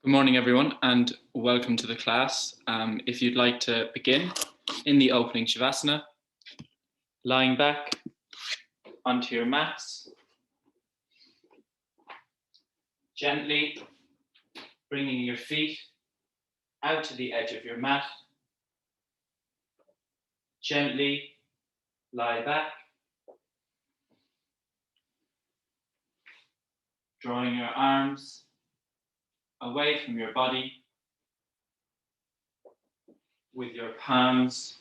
Good morning, everyone, and welcome to the class. If you'd like to begin in the opening Shavasana, lying back onto your mats, gently bringing your feet out to the edge of your mat, gently lie back, drawing your arms away from your body with your palms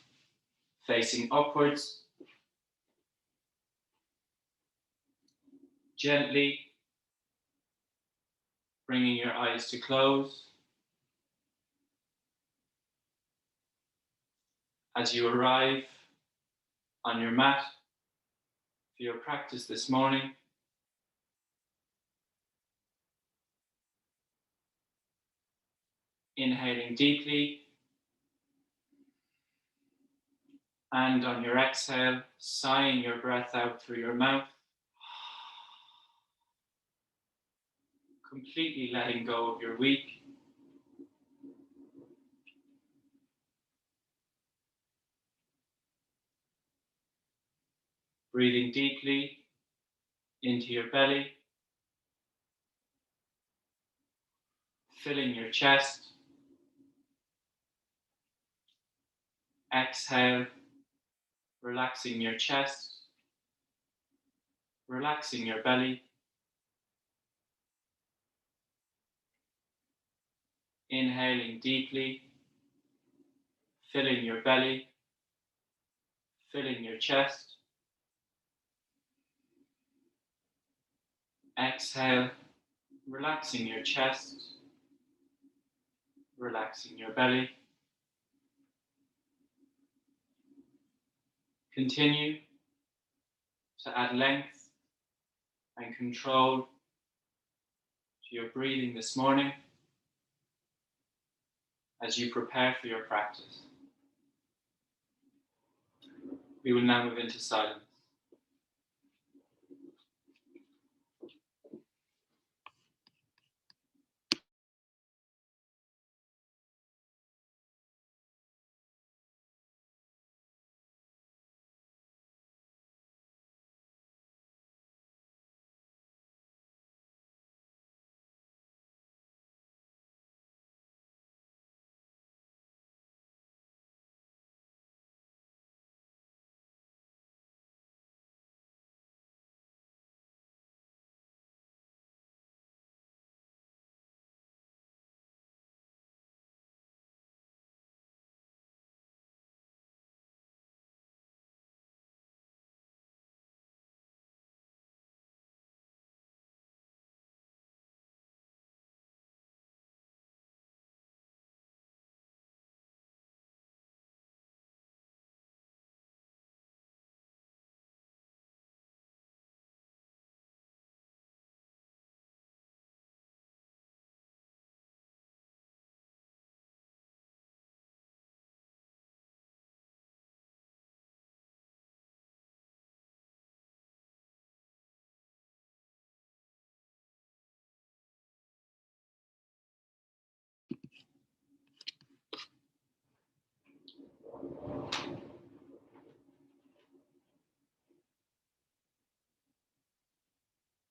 facing upwards. Gently bringing your eyes to close as you arrive on your mat for your practice this morning. Inhaling deeply, and on your exhale, sighing your breath out through your mouth, completely letting go of your week. Breathing deeply into your belly, filling your chest. Exhale, relaxing your chest, relaxing your belly. Inhaling deeply, filling your belly, filling your chest. Exhale, relaxing your chest, relaxing your belly. Continue to add length and control to your breathing this morning as you prepare for your practice. We will now move into silence.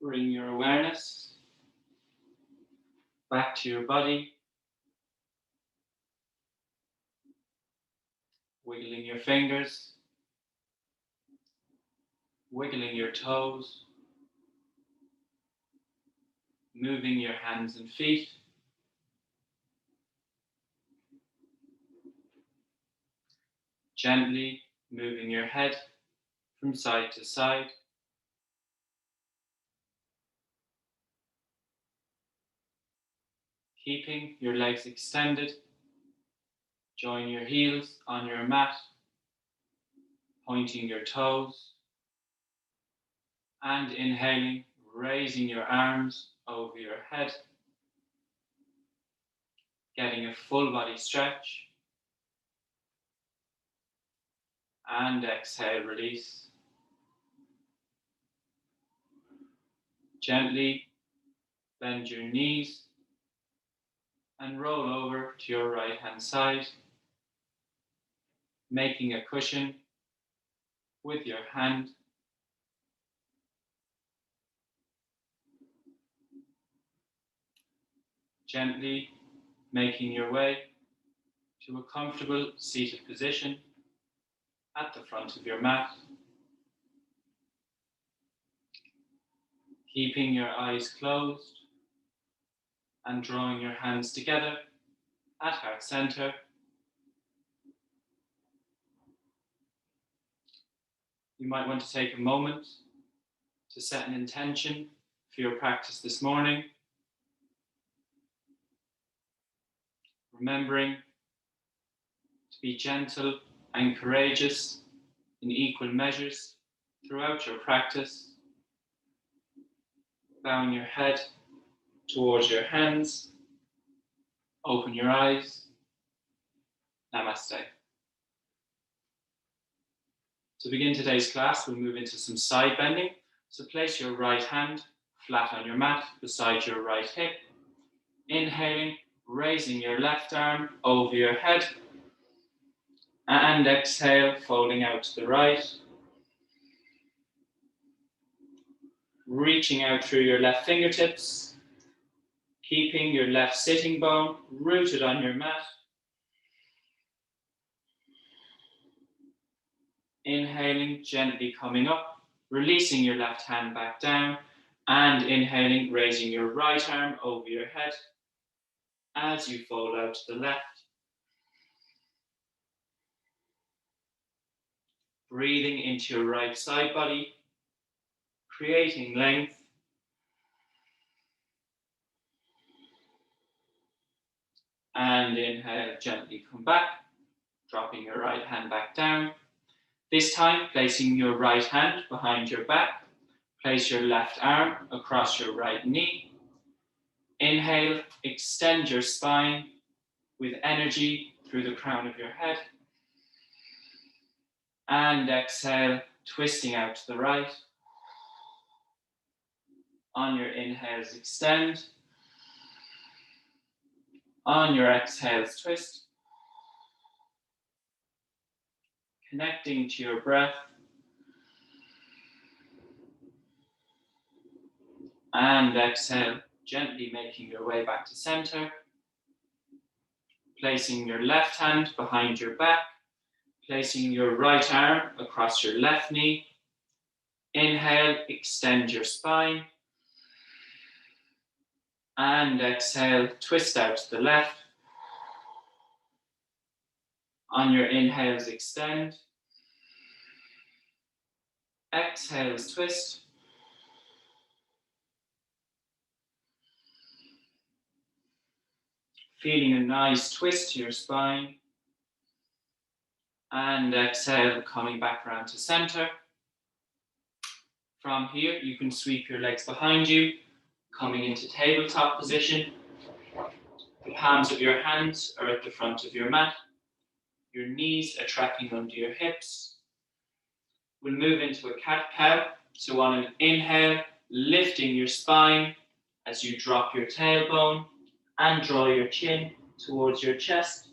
Bring your awareness back to your body, wiggling your fingers, wiggling your toes, moving your hands and feet. Gently moving your head from side to side. Keeping your legs extended. Join your heels on your mat, pointing your toes. And inhaling, raising your arms over your head. Getting a full body stretch. And exhale, release. Gently bend your knees and roll over to your right hand side, making a cushion with your hand. Gently making your way to a comfortable seated position at the front of your mat. Keeping your eyes closed and drawing your hands together at heart center. You might want to take a moment to set an intention for your practice this morning, remembering to be gentle and courageous in equal measures throughout your practice, bowing your head towards your hands, open your eyes. Namaste. To begin today's class, we'll move into some side bending. So place your right hand flat on your mat beside your right hip. Inhaling, raising your left arm over your head. And exhale, folding out to the right. Reaching out through your left fingertips. Keeping your left sitting bone rooted on your mat. Inhaling, gently coming up, releasing your left hand back down, and inhaling, raising your right arm over your head as you fold out to the left. Breathing into your right side body, creating length. And inhale, gently come back, dropping your right hand back down. This time, placing your right hand behind your back. Place your left arm across your right knee. Inhale, extend your spine with energy through the crown of your head. And exhale, twisting out to the right. On your inhales, extend. On your exhales, twist. Connecting to your breath. And exhale, gently making your way back to center. Placing your left hand behind your back. Placing your right arm across your left knee. Inhale, extend your spine. And exhale, twist out to the left. On your inhales, extend. Exhales, twist. Feeling a nice twist to your spine. And exhale, coming back around to center. From here, you can sweep your legs behind you, coming into tabletop position. The palms of your hands are at the front of your mat. Your knees are tracking under your hips. We'll move into a cat-cow. So on an inhale, lifting your spine as you drop your tailbone and draw your chin towards your chest.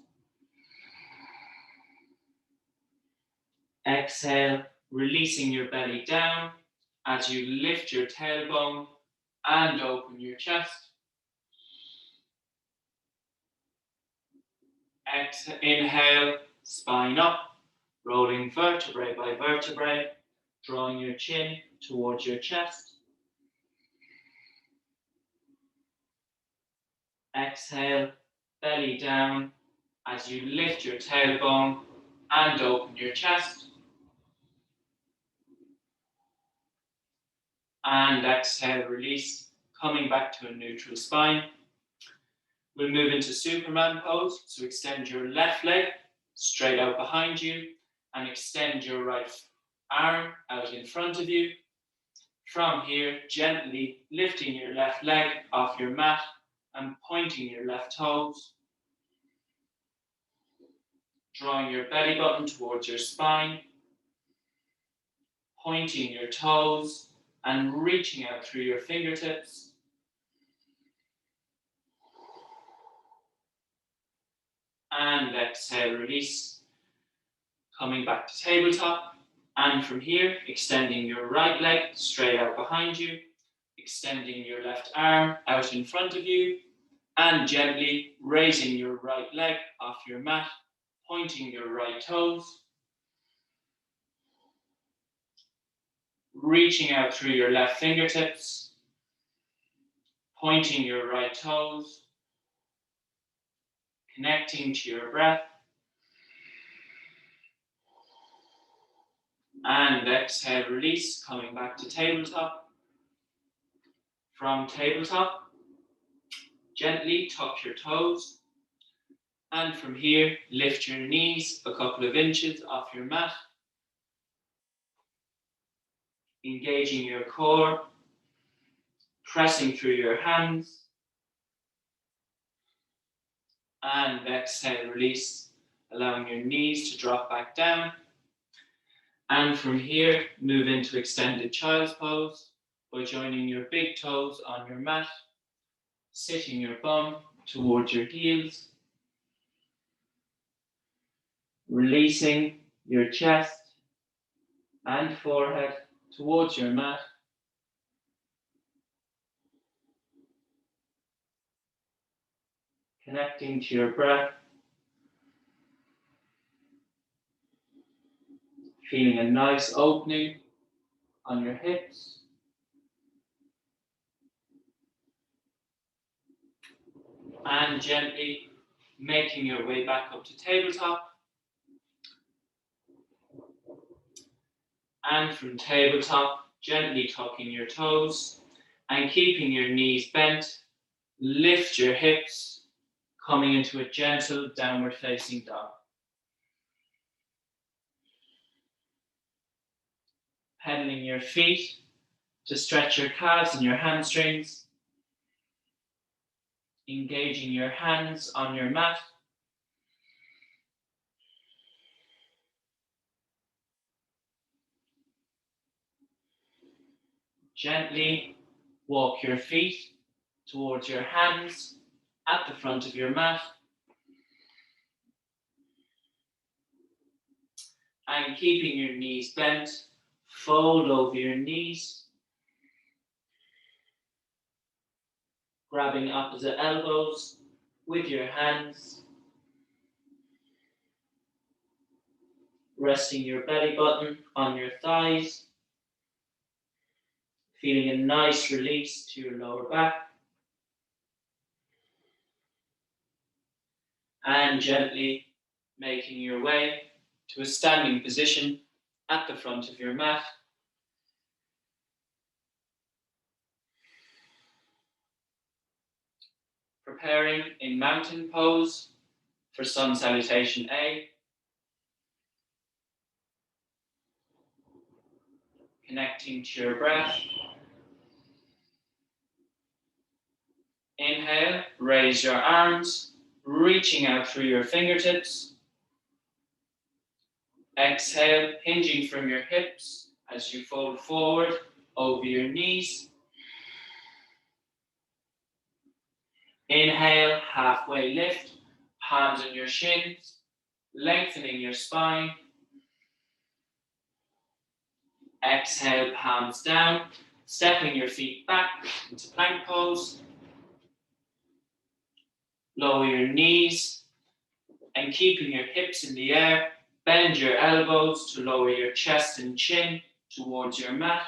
Exhale, releasing your belly down as you lift your tailbone and open your chest. Exhale, inhale, spine up, rolling vertebrae by vertebrae, drawing your chin towards your chest. Exhale, belly down as you lift your tailbone and open your chest. And exhale, release, coming back to a neutral spine. We'll move into Superman pose. So extend your left leg straight out behind you and extend your right arm out in front of you. From here, gently lifting your left leg off your mat and pointing your left toes. Drawing your belly button towards your spine. Pointing your toes and reaching out through your fingertips. And exhale, release. Coming back to tabletop. And from here, extending your right leg straight out behind you. Extending your left arm out in front of you. And gently raising your right leg off your mat. Pointing your right toes. Reaching out through your left fingertips. Pointing your right toes. Connecting to your breath. And exhale, release, coming back to tabletop. From tabletop, gently tuck your toes. And from here, lift your knees a couple of inches off your mat. Engaging your core, pressing through your hands. And exhale, release, allowing your knees to drop back down. And from here, move into extended child's pose by joining your big toes on your mat, sitting your bum towards your heels, releasing your chest and forehead towards your mat. Connecting to your breath. Feeling a nice opening on your hips. And gently making your way back up to tabletop. And from tabletop, gently tucking your toes and keeping your knees bent. Lift your hips, coming into a gentle downward facing dog. Pedaling your feet to stretch your calves and your hamstrings. Engaging your hands on your mat. Gently walk your feet towards your hands at the front of your mat. And keeping your knees bent, fold over your knees. Grabbing opposite elbows with your hands. Resting your belly button on your thighs. Feeling a nice release to your lower back. And gently making your way to a standing position at the front of your mat. Preparing in mountain pose for sun salutation A. Connecting to your breath. Inhale, raise your arms, reaching out through your fingertips. Exhale, hinging from your hips as you fold forward over your knees. Inhale, halfway lift, palms on your shins, lengthening your spine. Exhale, palms down, stepping your feet back into plank pose. Lower your knees and keeping your hips in the air, bend your elbows to lower your chest and chin towards your mat.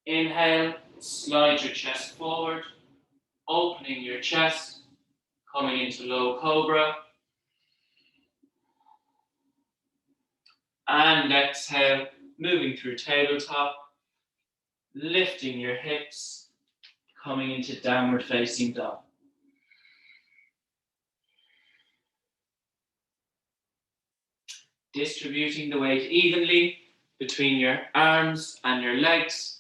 Inhale, slide your chest forward, opening your chest, coming into low cobra. And exhale, moving through tabletop, lifting your hips, coming into downward facing dog. Distributing the weight evenly between your arms and your legs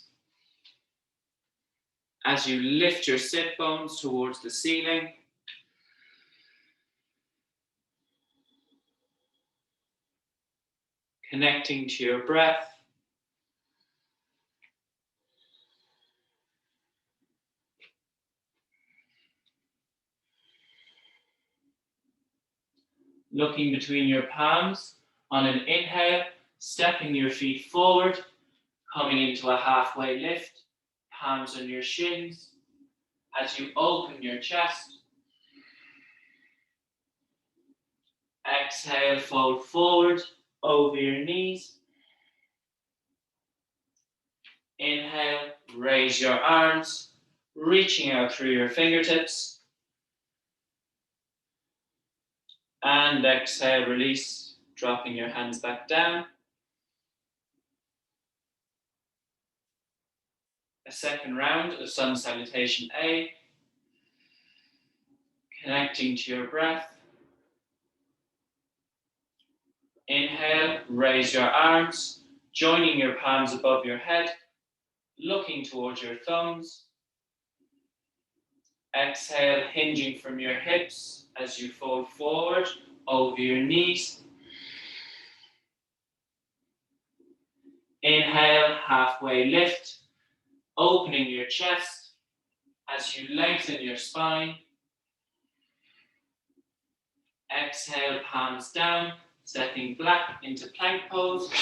as you lift your sit bones towards the ceiling. Connecting to your breath. Looking between your palms. On an inhale, stepping your feet forward, coming into a halfway lift, palms on your shins. As you open your chest, exhale, fold forward over your knees. Inhale, raise your arms, reaching out through your fingertips. And exhale, release, dropping your hands back down. A second round of Sun Salutation A. Connecting to your breath. Inhale, raise your arms, joining your palms above your head, looking towards your thumbs. Exhale, hinging from your hips as you fold forward over your knees. Inhale, halfway lift, opening your chest as you lengthen your spine. Exhale, palms down, stepping back into plank pose.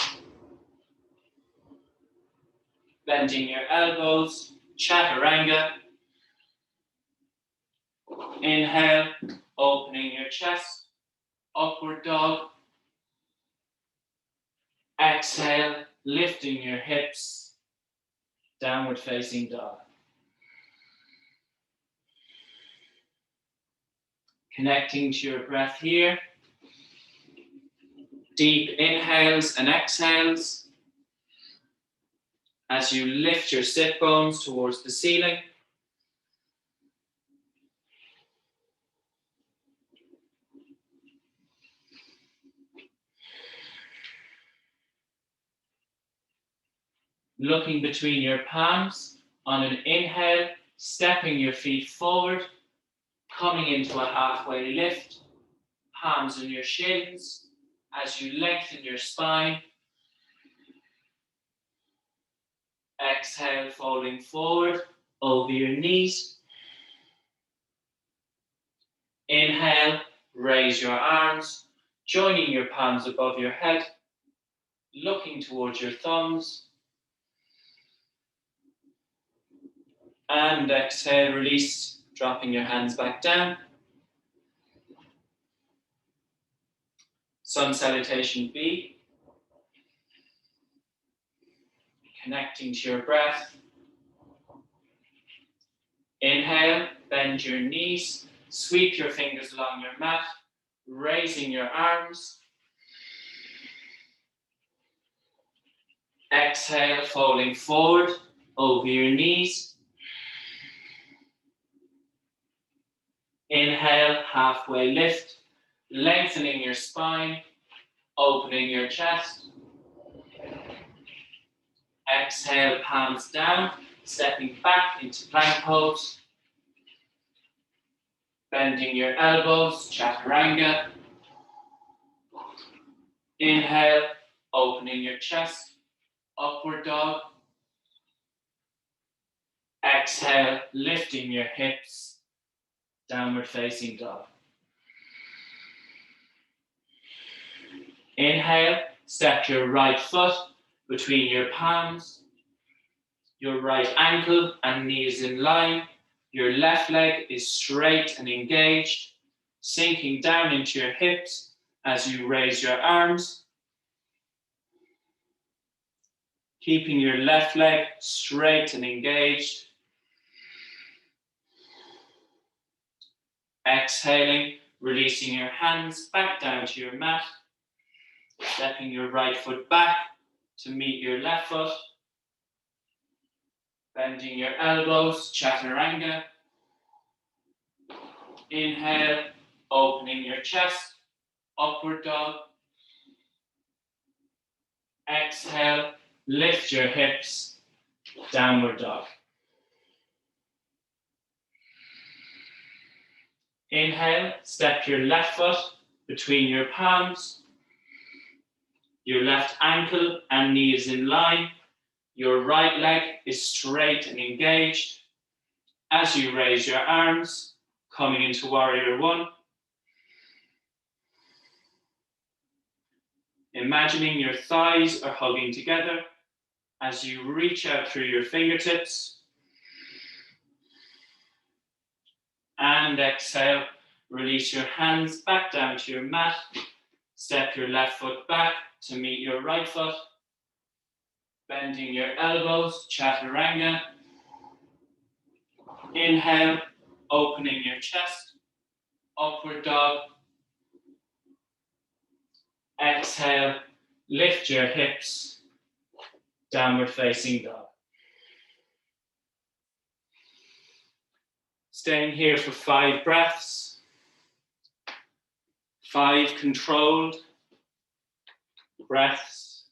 Bending your elbows, chaturanga. Inhale, opening your chest, upward dog. Exhale, lifting your hips, downward facing dog. Connecting to your breath here. Deep inhales and exhales as you lift your sit bones towards the ceiling. Looking between your palms. On an inhale, stepping your feet forward, coming into a halfway lift, palms on your shins as you lengthen your spine. Exhale, folding forward over your knees. Inhale, raise your arms, joining your palms above your head, looking towards your thumbs. And exhale, release, dropping your hands back down. Sun Salutation B. Connecting to your breath. Inhale, bend your knees, sweep your fingers along your mat, raising your arms. Exhale, folding forward over your knees. Inhale, halfway lift, lengthening your spine, opening your chest. Exhale, palms down, stepping back into plank pose. Bending your elbows, chaturanga. Inhale, opening your chest, upward dog. Exhale, lifting your hips, downward facing dog. Inhale, step your right foot between your palms. Your right ankle and knee is in line. Your left leg is straight and engaged, sinking down into your hips as you raise your arms. Keeping your left leg straight and engaged. Exhaling, releasing your hands back down to your mat. Stepping your right foot back to meet your left foot. Bending your elbows, chaturanga. Inhale, opening your chest, upward dog. Exhale, lift your hips, downward dog. Inhale, step your left foot between your palms. Your left ankle and knee is in line. Your right leg is straight and engaged. As you raise your arms, coming into warrior one. Imagining your thighs are hugging together as you reach out through your fingertips. And exhale, release your hands back down to your mat. Step your left foot back to meet your right foot. Bending your elbows, chaturanga. Inhale, opening your chest, upward dog. Exhale, lift your hips, downward facing dog. Staying here for 5 breaths, 5 controlled breaths.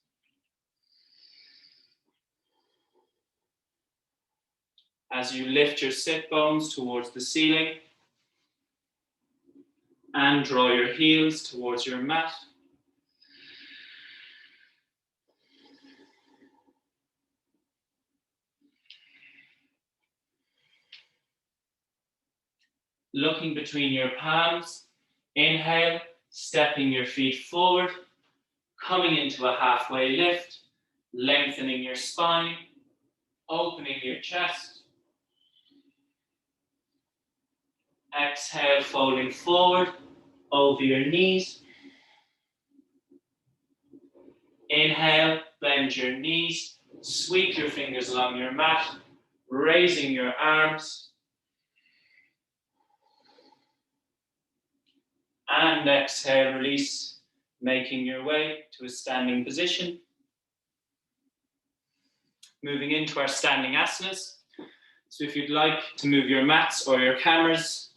As you lift your sit bones towards the ceiling and draw your heels towards your mat. Looking between your palms, inhale, stepping your feet forward, coming into a halfway lift, lengthening your spine, opening your chest. Exhale, folding forward over your knees. Inhale, bend your knees, sweep your fingers along your mat, raising your arms. And exhale, release, making your way to a standing position. Moving into our standing asanas. So if you'd like to move your mats or your cameras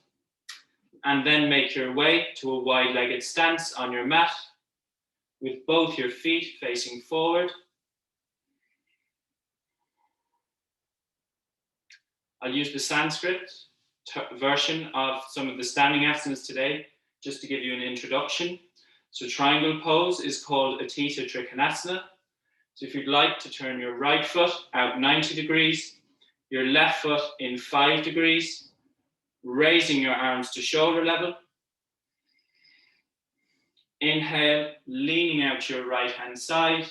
and then make your way to a wide-legged stance on your mat with both your feet facing forward. I'll use the Sanskrit version of some of the standing asanas today, just to give you an introduction. So triangle pose is called Atita Trikonasana. So if you'd like to turn your right foot out 90 degrees, your left foot in 5 degrees, raising your arms to shoulder level. Inhale, leaning out your right hand side.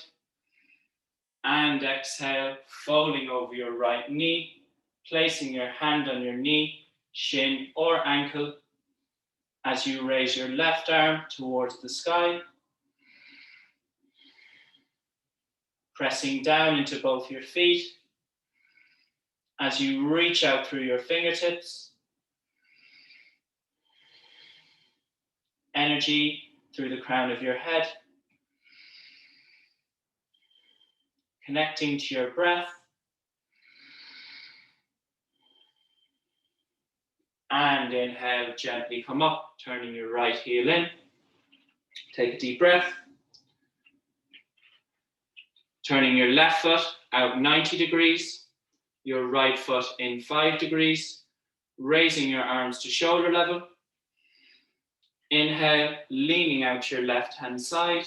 And exhale, folding over your right knee, placing your hand on your knee, shin or ankle, as you raise your left arm towards the sky, pressing down into both your feet as you reach out through your fingertips. Energy through the crown of your head, connecting to your breath. And inhale, gently come up, turning your right heel in. Take a deep breath. Turning your left foot out 90 degrees, your right foot in 5 degrees, raising your arms to shoulder level. Inhale, leaning out your left hand side.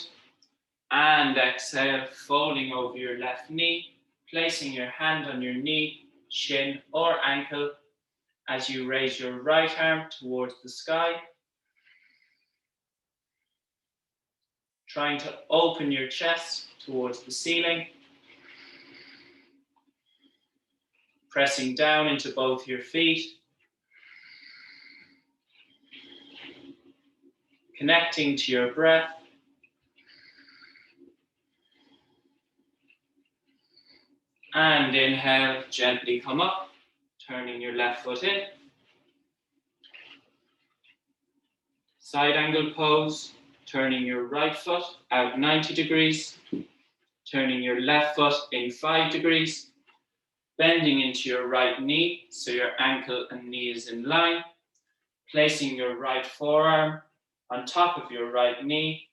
And exhale, folding over your left knee, placing your hand on your knee, shin or ankle, as you raise your right arm towards the sky. Trying to open your chest towards the ceiling. Pressing down into both your feet. Connecting to your breath. And inhale, gently come up, turning your left foot in. Side angle pose, turning your right foot out 90 degrees, turning your left foot in 5 degrees, bending into your right knee so your ankle and knee is in line, placing your right forearm on top of your right knee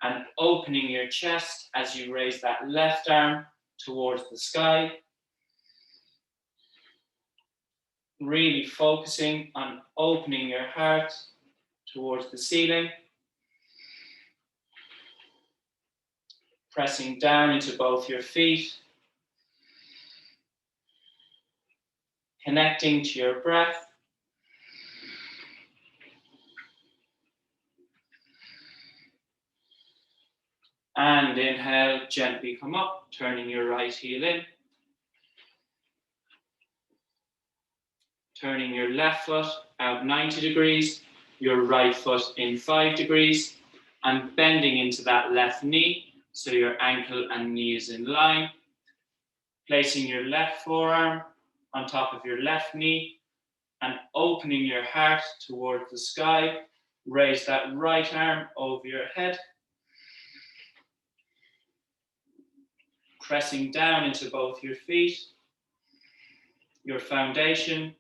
and opening your chest as you raise that left arm towards the sky. Really focusing on opening your heart towards the ceiling. Pressing down into both your feet. Connecting to your breath. And inhale, gently come up, turning your right heel in. Turning your left foot out 90 degrees, your right foot in 5 degrees, and bending into that left knee, so your ankle and knee is in line. Placing your left forearm on top of your left knee, and opening your heart towards the sky. Raise that right arm over your head. Pressing down into both your feet, your foundation,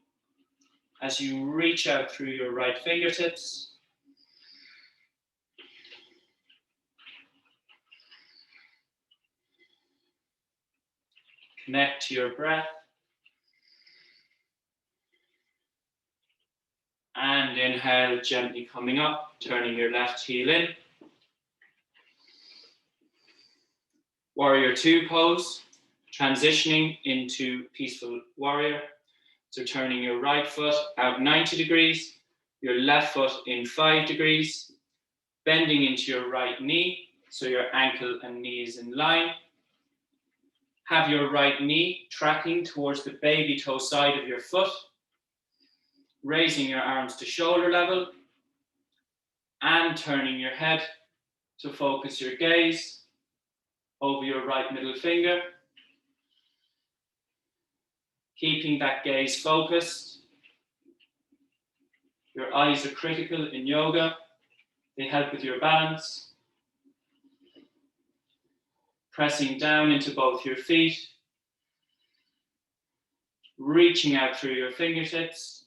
as you reach out through your right fingertips. Connect to your breath. And inhale, gently coming up, turning your left heel in. Warrior two pose, transitioning into peaceful warrior. So turning your right foot out 90 degrees, your left foot in 5 degrees, bending into your right knee, so your ankle and knee is in line. Have your right knee tracking towards the baby toe side of your foot, raising your arms to shoulder level, and turning your head to focus your gaze over your right middle finger. Keeping that gaze focused. Your eyes are critical in yoga. They help with your balance. Pressing down into both your feet. Reaching out through your fingertips.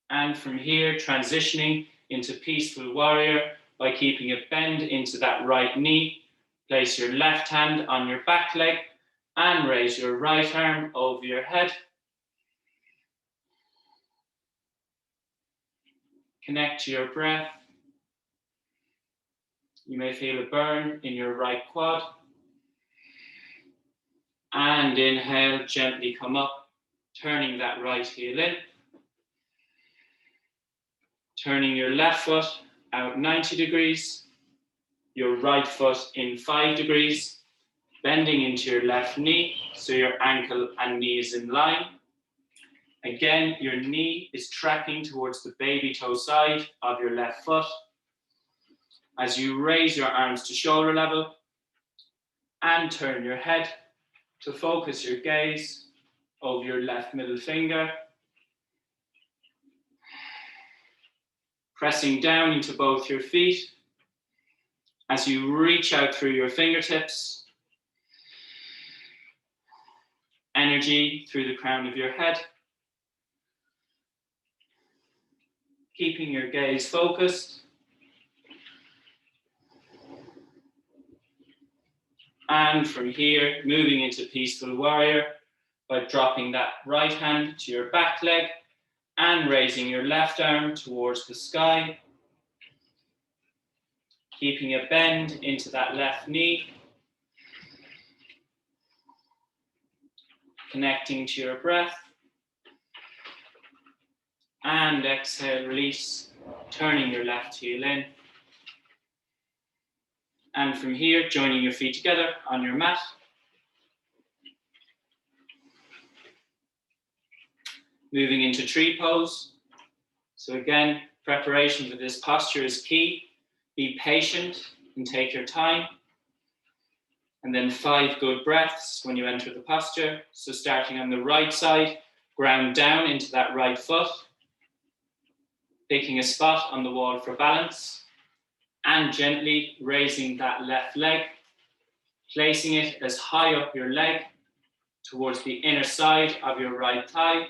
And from here, transitioning into peaceful warrior by keeping a bend into that right knee. Place your left hand on your back leg and raise your right arm over your head. Connect to your breath. You may feel a burn in your right quad. And inhale, gently come up, turning that right heel in. Turning your left foot out 90 degrees, your right foot in 5 degrees, bending into your left knee, so your ankle and knee is in line. Again, your knee is tracking towards the baby toe side of your left foot. As you raise your arms to shoulder level and turn your head to focus your gaze over your left middle finger. Pressing down into both your feet as you reach out through your fingertips. Energy through the crown of your head. Keeping your gaze focused. And from here, moving into peaceful warrior by dropping that right hand to your back leg and raising your left arm towards the sky. Keeping a bend into that left knee. Connecting to your breath. And exhale, release, turning your left heel in. And from here, joining your feet together on your mat. Moving into tree pose. So again, preparation for this posture is key. Be patient and take your time. And then 5 good breaths when you enter the posture. So starting on the right side, ground down into that right foot. Picking a spot on the wall for balance. And gently raising that left leg. Placing it as high up your leg towards the inner side of your right thigh.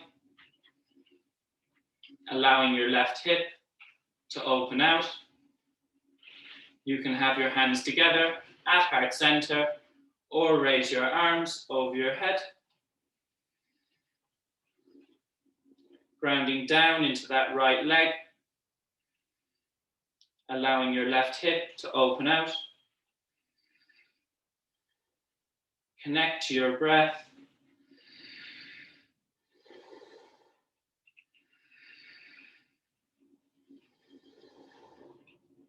Allowing your left hip to open out. You can have your hands together at heart center or raise your arms over your head. Grounding down into that right leg. Allowing your left hip to open out. Connect to your breath.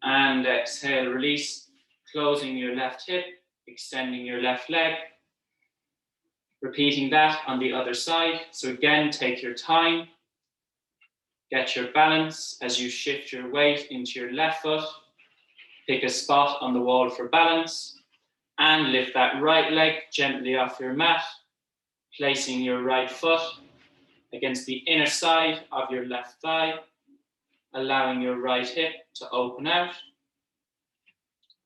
And exhale, release, closing your left hip, extending your left leg. Repeating that on the other side. So again, take your time. Get your balance as you shift your weight into your left foot. Pick a spot on the wall for balance and lift that right leg gently off your mat, placing your right foot against the inner side of your left thigh, allowing your right hip to open out.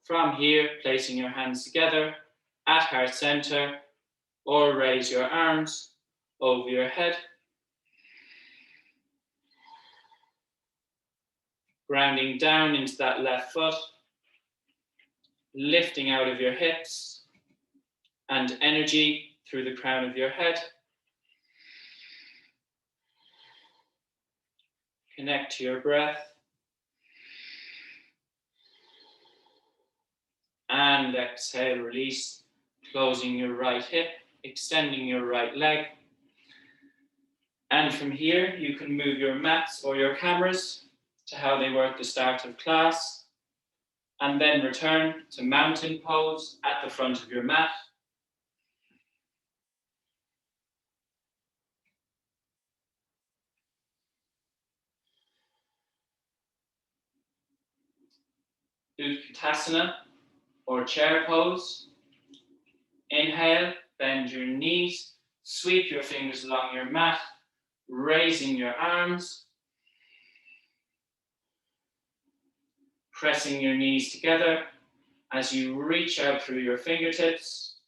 From here, placing your hands together at heart center, or raise your arms over your head. Grounding down into that left foot, lifting out of your hips and energy through the crown of your head. Connect to your breath. And exhale, release, closing your right hip, extending your right leg. And from here, you can move your mats or your cameras to how they were at the start of class, and then return to mountain pose at the front of your mat. Utkatasana or chair pose. Inhale, bend your knees, sweep your fingers along your mat, raising your arms, pressing your knees together as you reach out through your fingertips,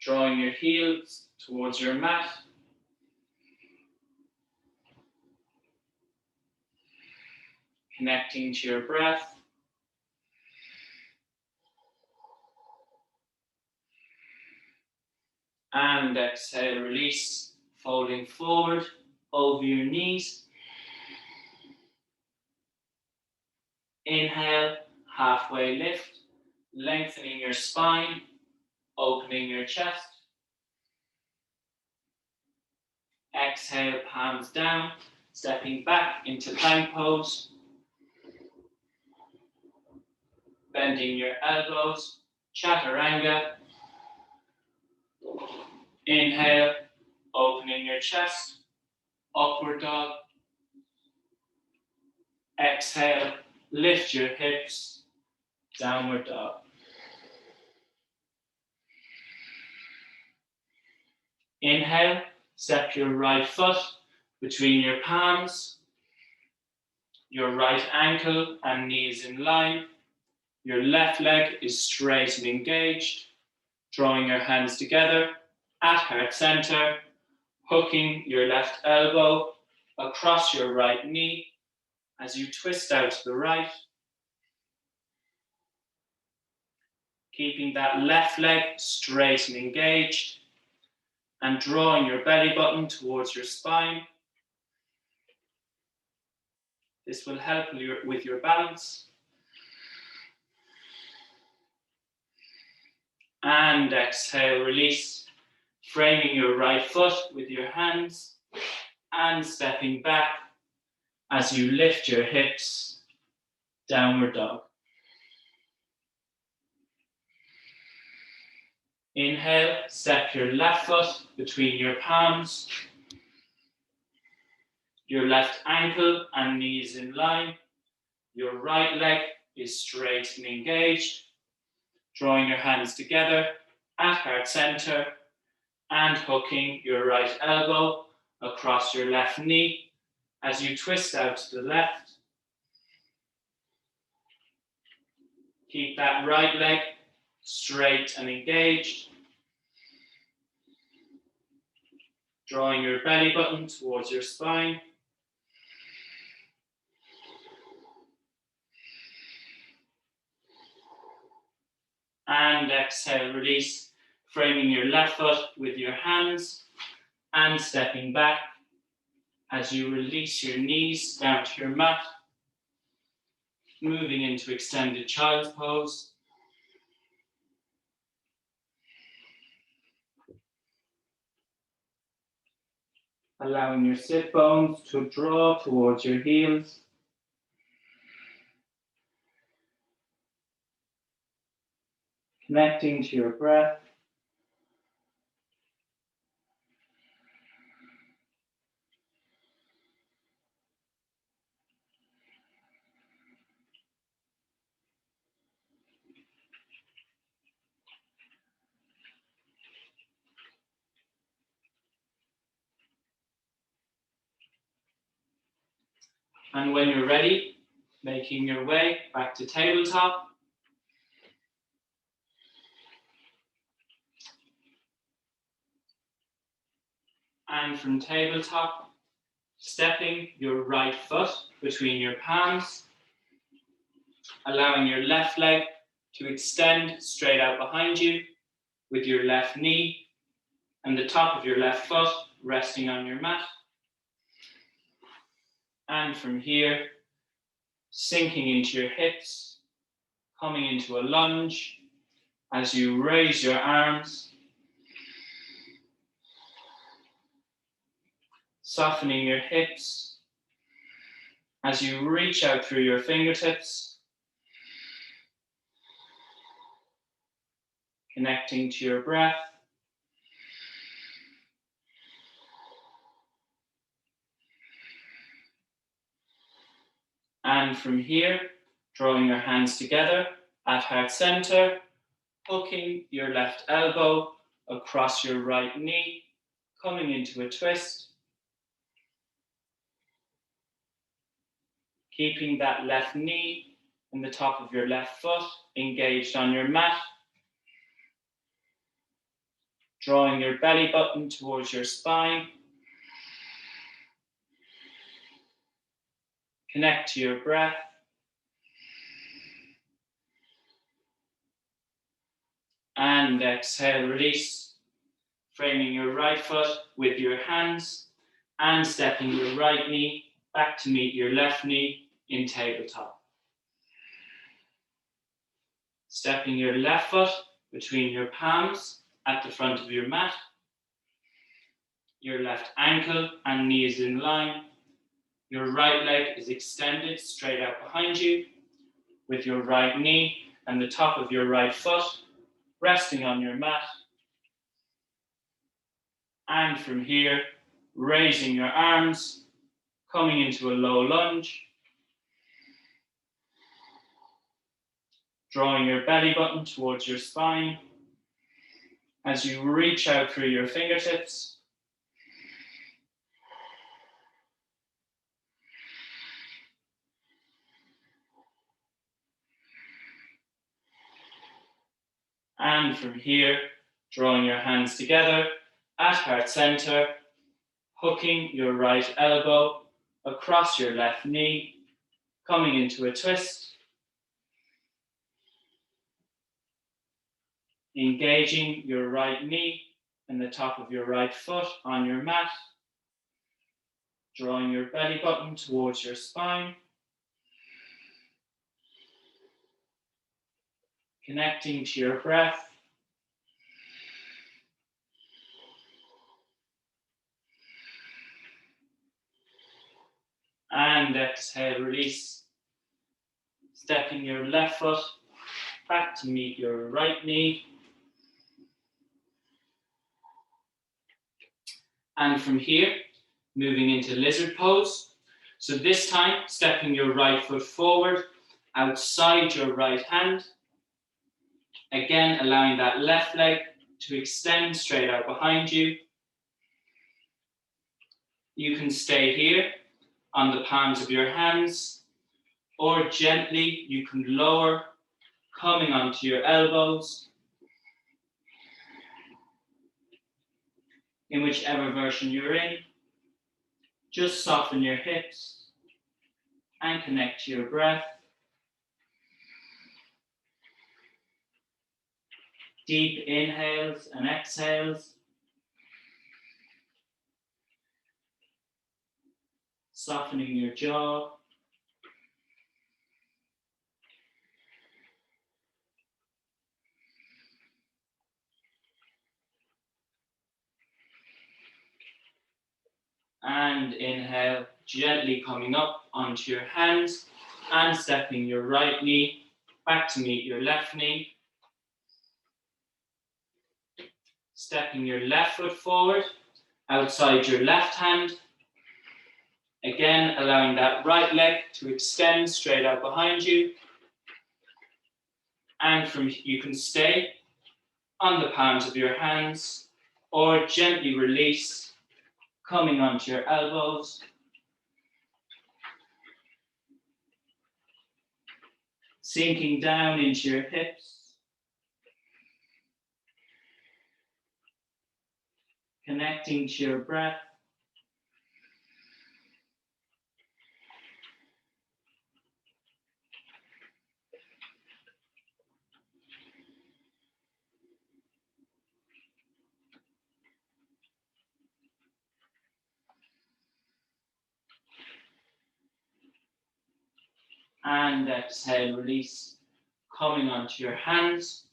drawing your heels towards your mat. Connecting to your breath. And exhale, release, folding forward over your knees. Inhale, halfway lift, lengthening your spine, opening your chest. Exhale, palms down, stepping back into plank pose. Bending your elbows, chaturanga. Inhale, opening your chest, upward dog. Exhale, lift your hips, downward dog. Inhale, step your right foot between your palms, your right ankle and knees in line. Your left leg is straight and engaged, drawing your hands together at heart center, hooking your left elbow across your right knee as you twist out to the right. Keeping that left leg straight and engaged and drawing your belly button towards your spine. This will help with your balance. And exhale, release, framing your right foot with your hands and stepping back as you lift your hips, downward dog. Inhale, step your left foot between your palms, your left ankle and knees in line. Your right leg is straight and engaged, drawing your hands together at heart center and hooking your right elbow across your left knee as you twist out to the left. Keep that right leg straight and engaged, drawing your belly button towards your spine. And exhale, release, framing your left foot with your hands and stepping back as you release your knees down to your mat, moving into extended child's pose. Allowing your sit bones to draw towards your heels. Connecting to your breath. And when you're ready, making your way back to tabletop. And from tabletop, stepping your right foot between your palms, allowing your left leg to extend straight out behind you with your left knee and the top of your left foot resting on your mat. And from here, sinking into your hips, coming into a lunge as you raise your arms, softening your hips as you reach out through your fingertips, connecting to your breath. And from here, drawing your hands together at heart center, hooking your left elbow across your right knee, coming into a twist. Keeping that left knee and the top of your left foot engaged on your mat. Drawing your belly button towards your spine. Connect to your breath. And exhale, release. Framing your right foot with your hands and stepping your right knee back to meet your left knee in tabletop. Stepping your left foot between your palms at the front of your mat. Your left ankle and knee is in line. Your right leg is extended straight out behind you with your right knee and the top of your right foot resting on your mat. And from here, raising your arms, coming into a low lunge. Drawing your belly button towards your spine as you reach out through your fingertips. And from here, drawing your hands together at heart center, hooking your right elbow across your left knee, coming into a twist. Engaging your right knee and the top of your right foot on your mat. Drawing your belly button towards your spine. Connecting to your breath. And exhale, release. Stepping your left foot back to meet your right knee. And from here, moving into lizard pose. So this time, stepping your right foot forward, outside your right hand. Again, allowing that left leg to extend straight out behind you. You can stay here on the palms of your hands, or gently you can lower, coming onto your elbows. In whichever version you're in, just soften your hips and connect to your breath. Deep inhales and exhales. Softening your jaw. And inhale, gently coming up onto your hands and stepping your right knee back to meet your left knee. Stepping your left foot forward, outside your left hand. Again, allowing that right leg to extend straight out behind you. And you can stay on the palms of your hands or gently release, coming onto your elbows. Sinking down into your hips. Connecting to your breath. And exhale, release, coming onto your hands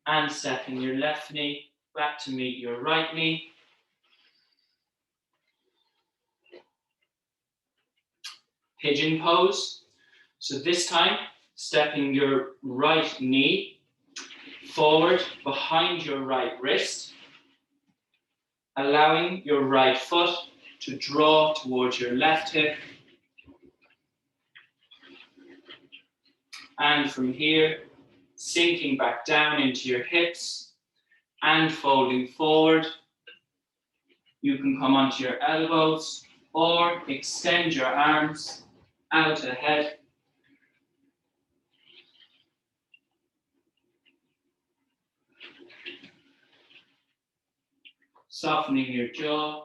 and stepping your left knee back to meet your right knee. Pigeon pose. So this time, stepping your right knee forward behind your right wrist, allowing your right foot to draw towards your left hip. And from here, sinking back down into your hips and folding forward. You can come onto your elbows or extend your arms out ahead. Softening your jaw.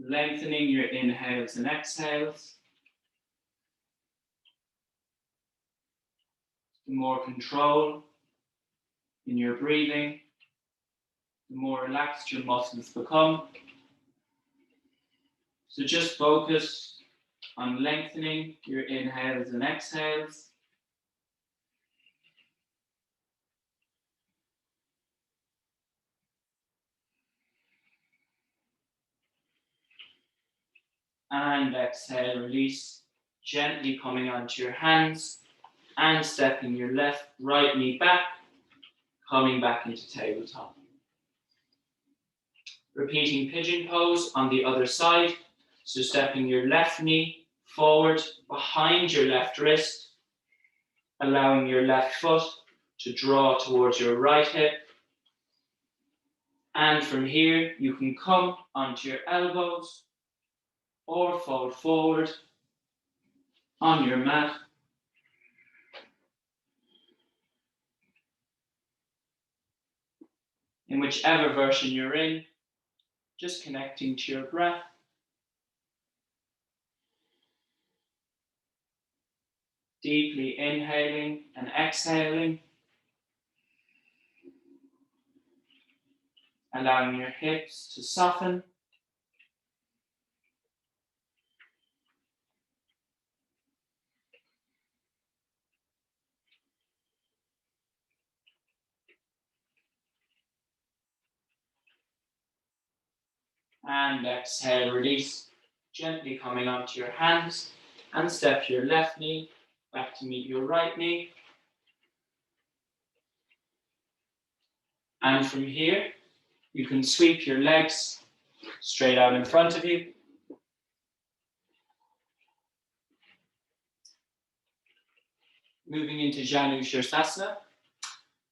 Lengthening your inhales and exhales. The more control in your breathing, the more relaxed your muscles become. So just focus on lengthening your inhales and exhales. And exhale, release, gently coming onto your hands and stepping your right knee back, coming back into tabletop. Repeating pigeon pose on the other side. So stepping your left knee forward behind your left wrist, allowing your left foot to draw towards your right hip. And from here, you can come onto your elbows or fold forward on your mat. In whichever version you're in, just connecting to your breath. Deeply inhaling and exhaling. Allowing your hips to soften. And exhale, release. Gently coming onto your hands and step your left knee back to meet your right knee. And from here, you can sweep your legs straight out in front of you. Moving into Janu Shirsasana.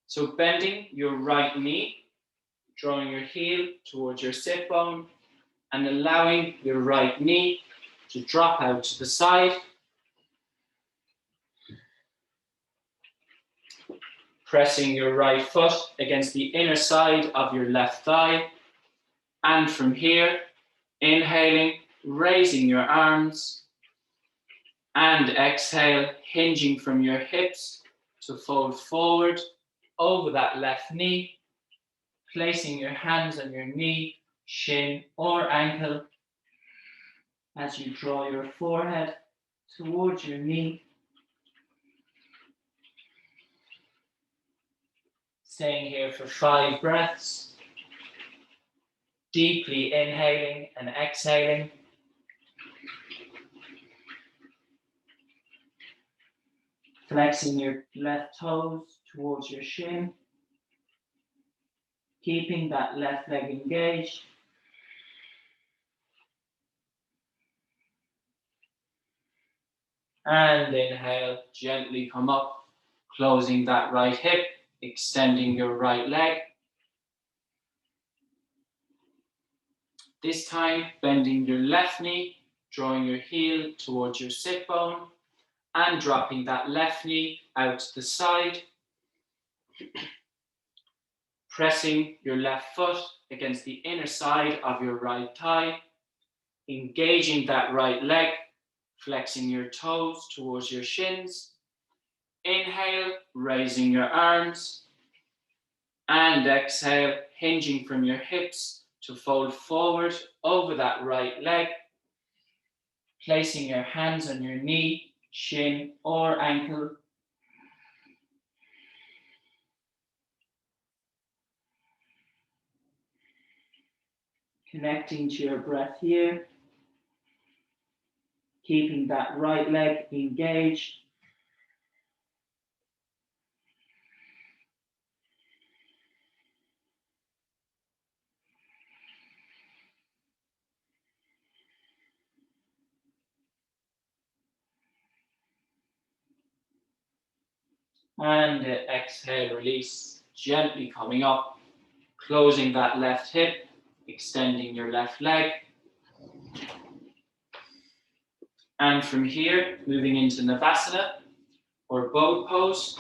So bending your right knee, drawing your heel towards your sit bone, and allowing your right knee to drop out to the side. Pressing your right foot against the inner side of your left thigh. And from here, inhaling, raising your arms. And exhale, hinging from your hips to fold forward over that left knee. Placing your hands on your knee, shin, or ankle as you draw your forehead towards your knee. Staying here for 5 breaths. Deeply inhaling and exhaling. Flexing your left toes towards your shin. Keeping that left leg engaged. And inhale, gently come up, closing that right hip, extending your right leg. This time, bending your left knee, drawing your heel towards your sit bone, and dropping that left knee out to the side. Pressing your left foot against the inner side of your right thigh, engaging that right leg, flexing your toes towards your shins. Inhale, raising your arms, and exhale, hinging from your hips to fold forward over that right leg, placing your hands on your knee, shin, or ankle. Connecting to your breath here, keeping that right leg engaged. And exhale, release, gently coming up, closing that left hip, extending your left leg. And from here, moving into Navasana, or boat pose.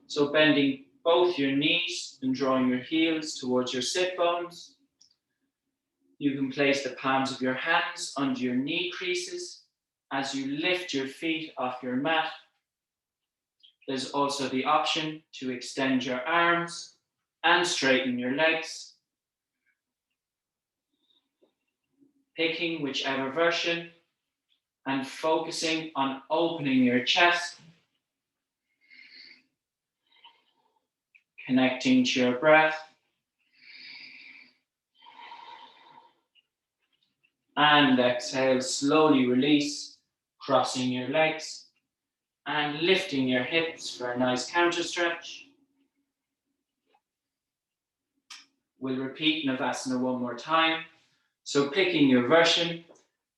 So bending both your knees and drawing your heels towards your sit bones. You can place the palms of your hands under your knee creases as you lift your feet off your mat. There's also the option to extend your arms and straighten your legs. Picking whichever version and focusing on opening your chest. Connecting to your breath. And exhale, slowly release, crossing your legs and lifting your hips for a nice counter stretch. We'll repeat Navasana one more time. So picking your version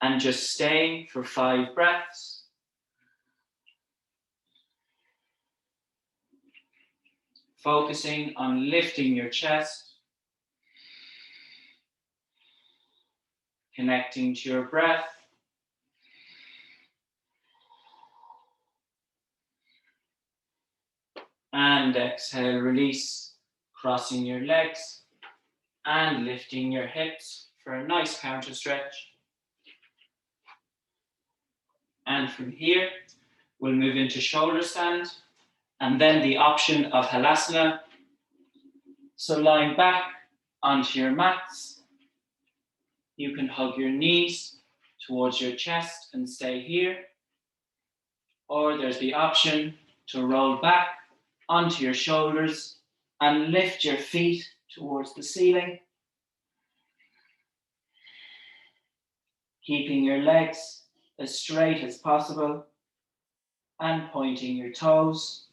and just staying for 5 breaths. Focusing on lifting your chest. Connecting to your breath. And exhale, release, crossing your legs and lifting your hips for a nice counter stretch. And from here, we'll move into shoulder stand and then the option of Halasana. So lying back onto your mats, you can hug your knees towards your chest and stay here. Or there's the option to roll back onto your shoulders and lift your feet towards the ceiling. Keeping your legs as straight as possible and pointing your toes.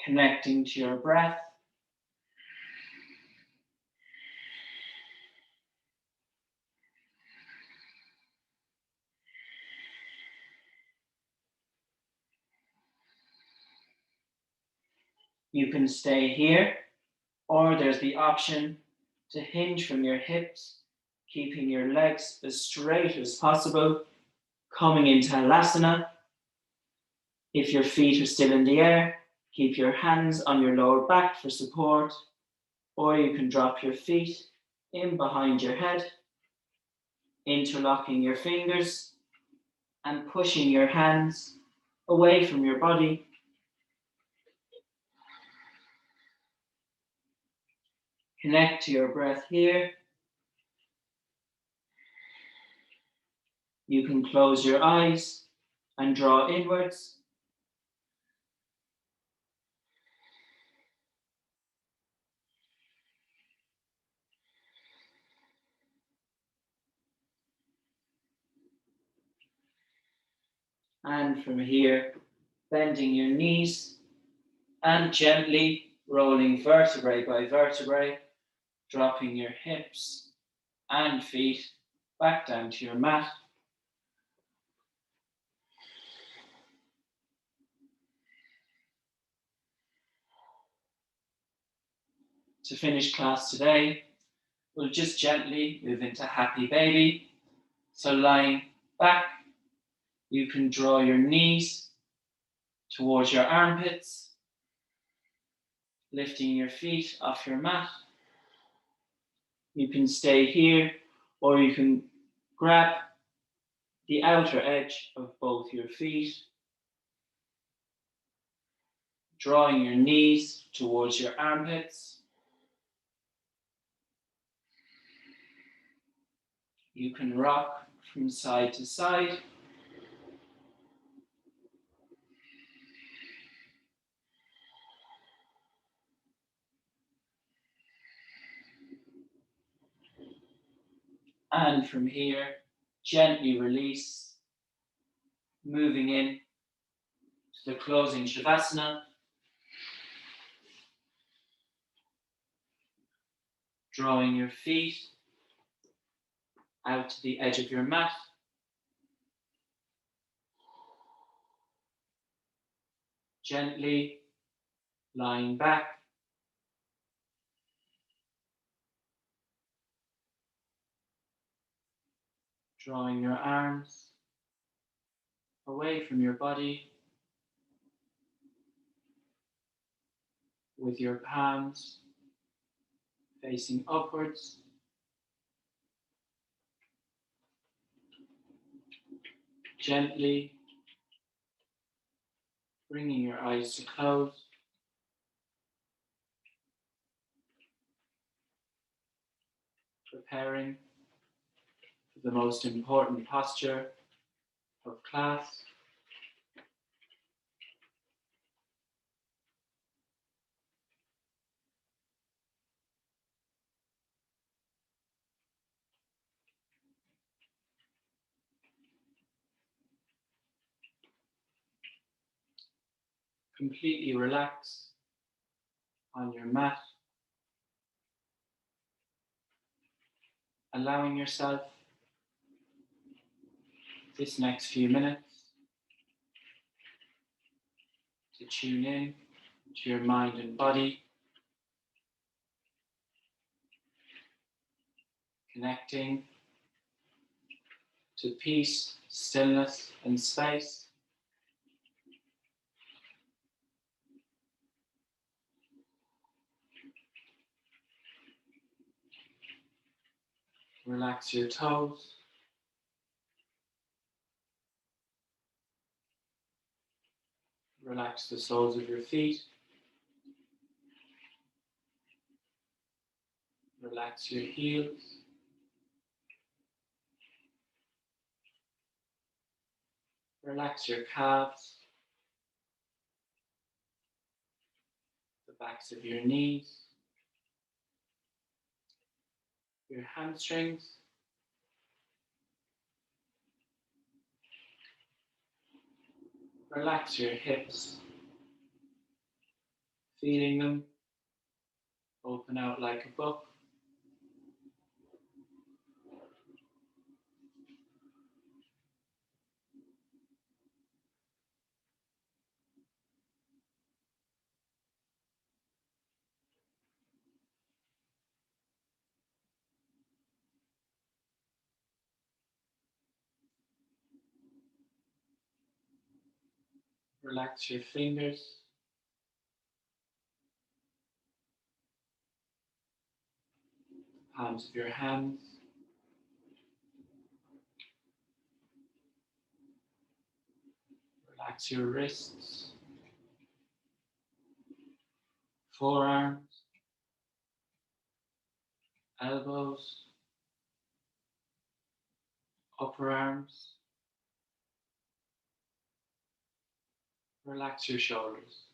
Connecting to your breath. You can stay here, or there's the option to hinge from your hips, keeping your legs as straight as possible, coming into Halasana. If your feet are still in the air, keep your hands on your lower back for support, or you can drop your feet in behind your head, interlocking your fingers and pushing your hands away from your body. Connect to your breath here. You can close your eyes and draw inwards. And from here, bending your knees and gently rolling vertebrae by vertebrae, dropping your hips and feet back down to your mat. To finish class today, we'll just gently move into happy baby. So lying back, you can draw your knees towards your armpits, lifting your feet off your mat. You can stay here, or you can grab the outer edge of both your feet, drawing your knees towards your armpits. You can rock from side to side. And from here, gently release, moving in to the closing Shavasana. Drawing your feet out to the edge of your mat. Gently lying back. Drawing your arms away from your body with your palms facing upwards. Gently bringing your eyes to close. Preparing for the most important posture of class. Completely relax on your mat, allowing yourself this next few minutes to tune in to your mind and body, connecting to peace, stillness, and space. Relax your toes. Relax the soles of your feet. Relax your heels. Relax your calves, the backs of your knees, your hamstrings, relax your hips, feeling them open out like a book. Relax your fingers, palms of your hands. Relax your wrists, forearms, elbows, upper arms. Relax your shoulders.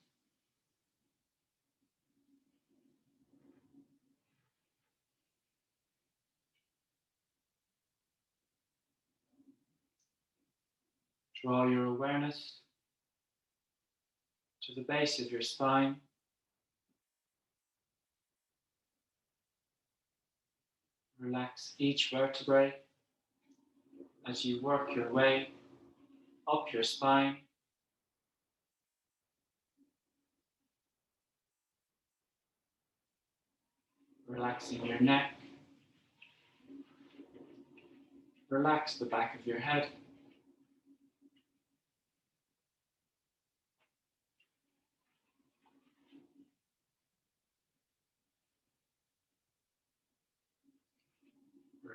Draw your awareness to the base of your spine. Relax each vertebrae as you work your way up your spine. Relaxing your neck. Relax the back of your head.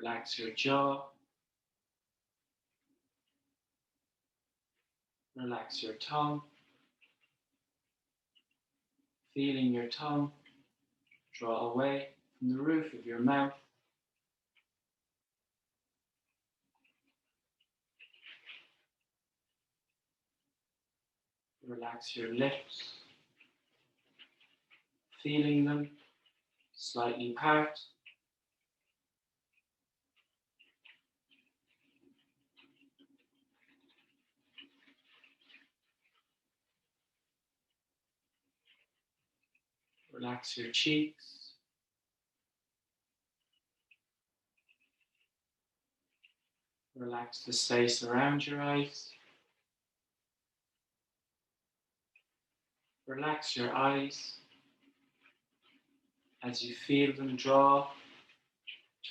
Relax your jaw. Relax your tongue. Feeling your tongue draw away from the roof of your mouth. Relax your lips. Feeling them slightly part. Relax your cheeks. Relax the space around your eyes. Relax your eyes as you feel them draw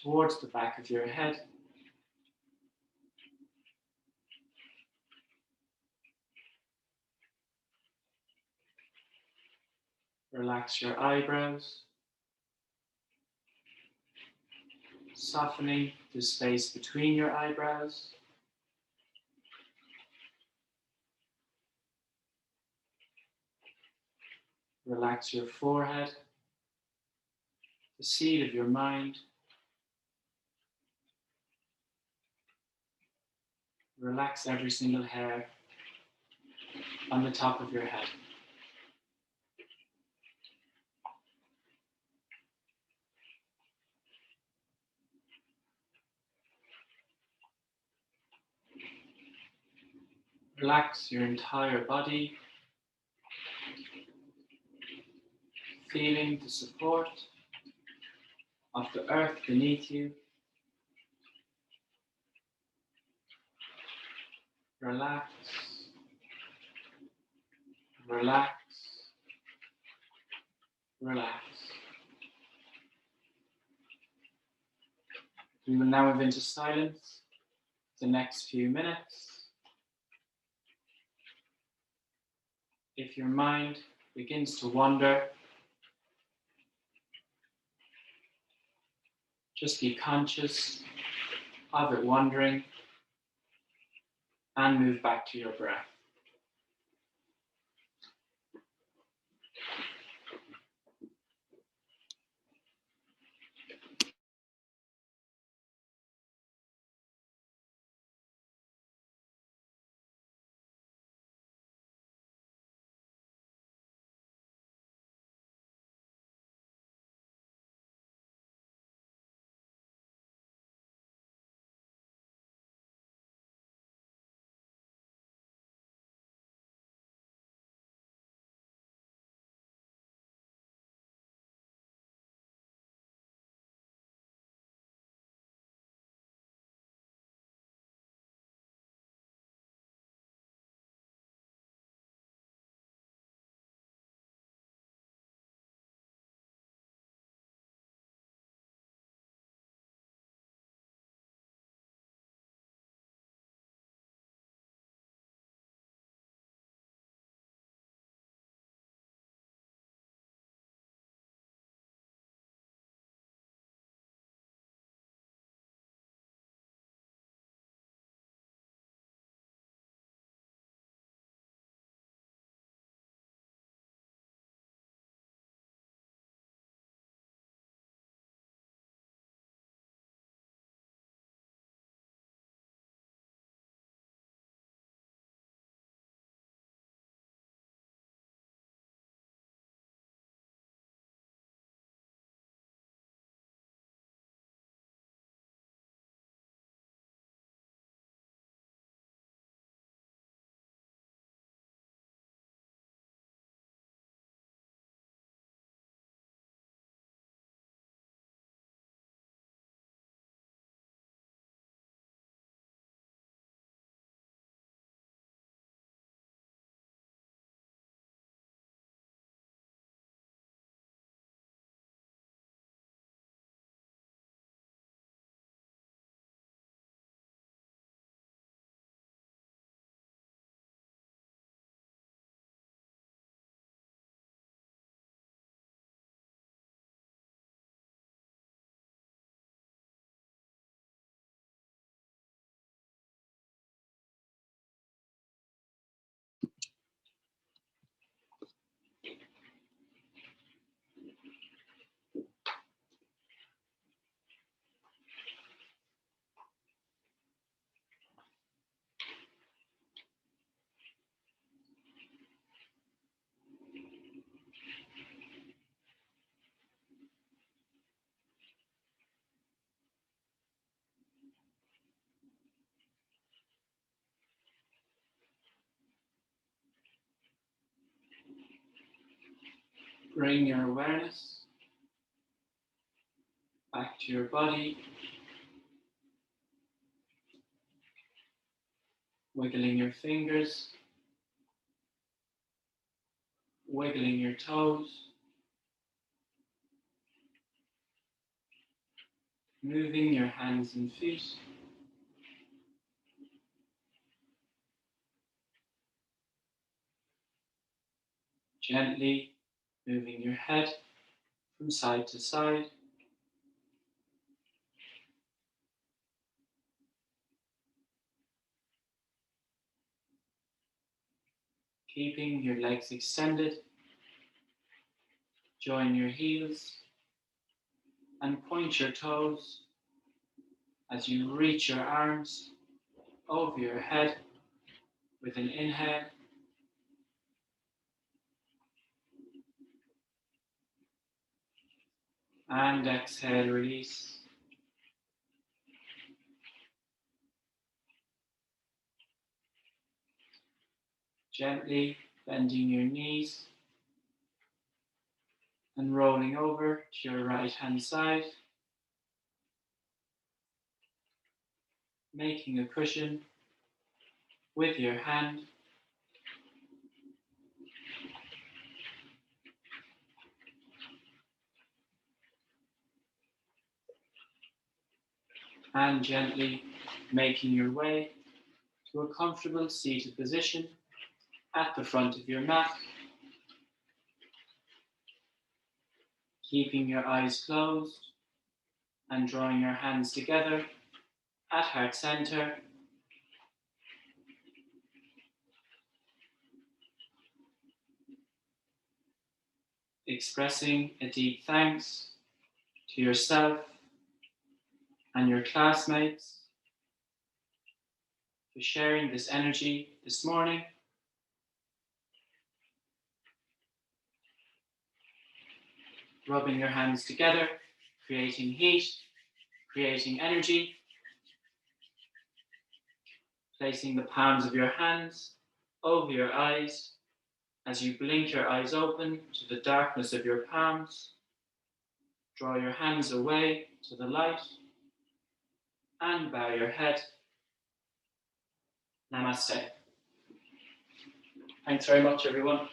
towards the back of your head. Relax your eyebrows, softening the space between your eyebrows. Relax your forehead, the seat of your mind. Relax every single hair on the top of your head. Relax your entire body, feeling the support of the earth beneath you. Relax, relax, relax. We will now move into silence the next few minutes. If your mind begins to wander, just be conscious of it wandering and move back to your breath. Bring your awareness back to your body, wiggling your fingers, wiggling your toes, moving your hands and feet. Gently moving your head from side to side. Keeping your legs extended. Join your heels and point your toes as you reach your arms over your head with an inhale and exhale, release. Gently bending your knees and rolling over to your right hand side, making a cushion with your hand. And gently making your way to a comfortable seated position at the front of your mat, keeping your eyes closed and drawing your hands together at heart center. Expressing a deep thanks to yourself and your classmates for sharing this energy this morning. Rubbing your hands together, creating heat, creating energy. Placing the palms of your hands over your eyes as you blink your eyes open to the darkness of your palms. Draw your hands away to the light and bow your head. Namaste. Thanks very much, everyone.